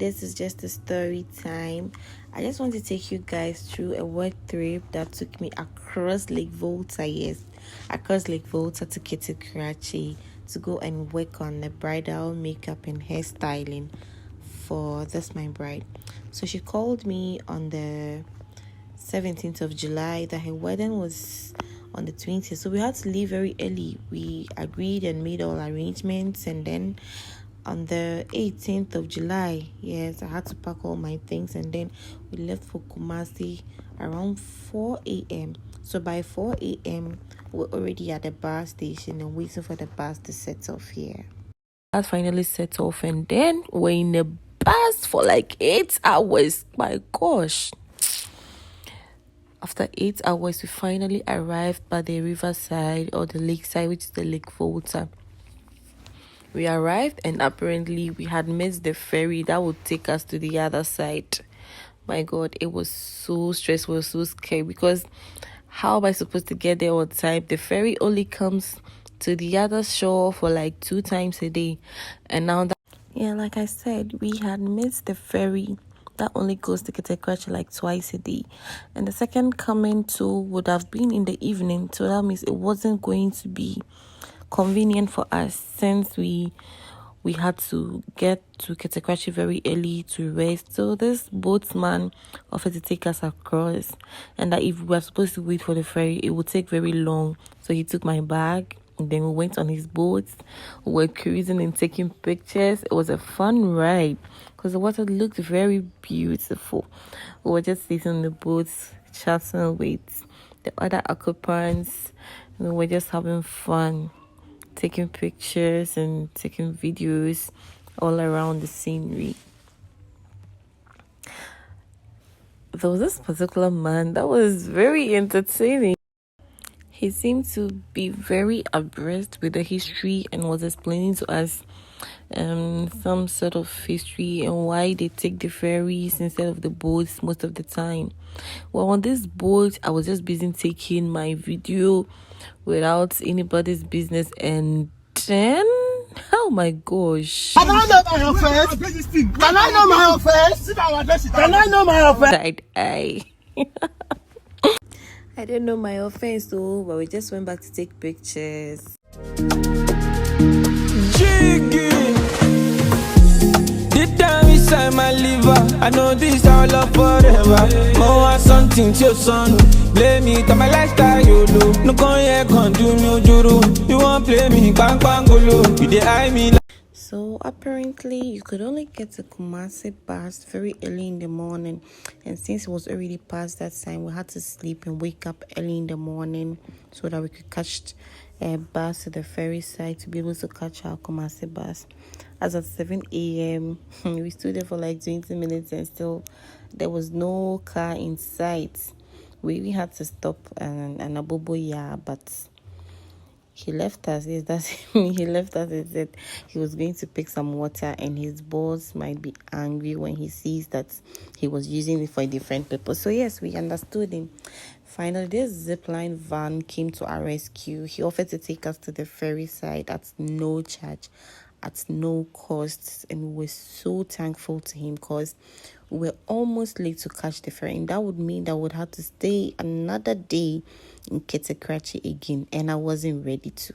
this is just a story time. I just want to take you guys through a work trip that took me across Lake Volta, across Lake Volta to Karachi to go and work on the bridal makeup and hairstyling for this my bride. So she called me on the 17th of July that her wedding was on the 20th, so we had to leave very early. We agreed and made all arrangements, and then on the 18th of July, yes, I had to pack all my things, and then we left for Kumasi around 4 a.m. So by 4 a.m. we're already at the bus station and waiting for the bus to set off here. That finally set off, and then we're in the bus for like 8 hours. My gosh. After 8 hours, we finally arrived by the riverside or the lakeside, which is the Lake Volta. We arrived, and apparently we had missed the ferry that would take us to the other side. My God, it was so stressful, so scary, because how am I supposed to get there on time? The ferry only comes to the other shore for like 2 times a day. And now that, like I said, we had missed the ferry that only goes to Karachi like twice a day. And the second coming too would have been in the evening. So that means it wasn't going to be convenient for us, since we had to get to Karachi very early to rest. So this boatman offered to take us across, and that if we were supposed to wait for the ferry, it would take very long. So he took my bag, and then we went on his boat. We were cruising and taking pictures. It was a fun ride because the water looked very beautiful. We were just sitting on the boat, chatting with the other occupants, and we were just having fun, taking pictures and taking videos all around the scenery. There was this particular man that was very entertaining. He seemed to be very abreast with the history and was explaining to us some sort of history and why they take the ferries instead of the boats most of the time. Well, on this boat, I was just busy taking my video without anybody's business, and then, oh my gosh. Can I know my offense? Can I know my offense? Can I know my offense? I didn't know my offense though, but we just went back to take pictures. Jiggy, deep down inside my liver, I know this our love forever. More something to your son, blame it on my lifestyle, you do. No con here, con do me juru. You won't play me, bang bang golo. You dey eye me. So apparently you could only get to Kumasi bus very early in the morning, and since it was already past that time, we had to sleep and wake up early in the morning so that we could catch a bus to the ferry side to be able to catch our Kumasi bus. As at 7 a.m. we stood there for like 20 minutes and still there was no car in sight. We even had to stop and Aboboya, but he left us. Yes, that's him. He left us and said he was going to pick some water, and his boss might be angry when he sees that he was using it for a different purpose. So yes, we understood him. Finally, this zipline van came to our rescue. He offered to take us to the ferry side at no charge, at no cost, and we were so thankful to him because we were almost late to catch the ferry, and that would mean that we'd have to stay another day in Karachi again, and I wasn't ready to.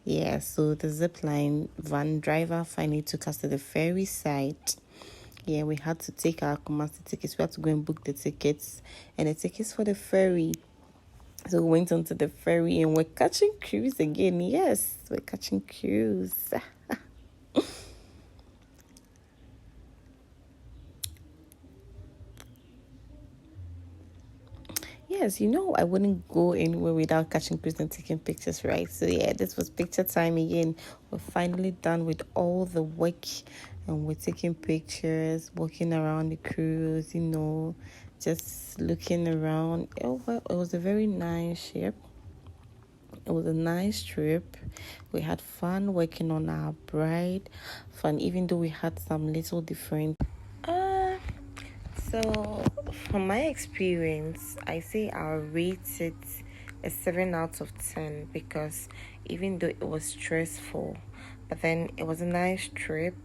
Yeah, so the zipline van driver finally took us to the ferry site. Yeah, we had to take our Kumasi tickets. We had to go and book the tickets and the tickets for the ferry. So we went onto the ferry and we're catching cruise again. Yes, we're catching cruise. Yes, I wouldn't go anywhere without catching cruise and taking pictures, right? So yeah, this was picture time again. We're finally done with all the work and we're taking pictures, walking around the cruise, just looking around. It was a very nice ship. It was a nice trip. We had fun working on our bride. Fun, even though we had some little different. So from my experience, I say I'll rate it a 7 out of 10 because even though it was stressful, but then it was a nice trip.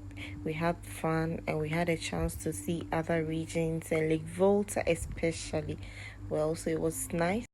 we had fun, and we had a chance to see other regions and Lake Volta especially. Well, so it was nice.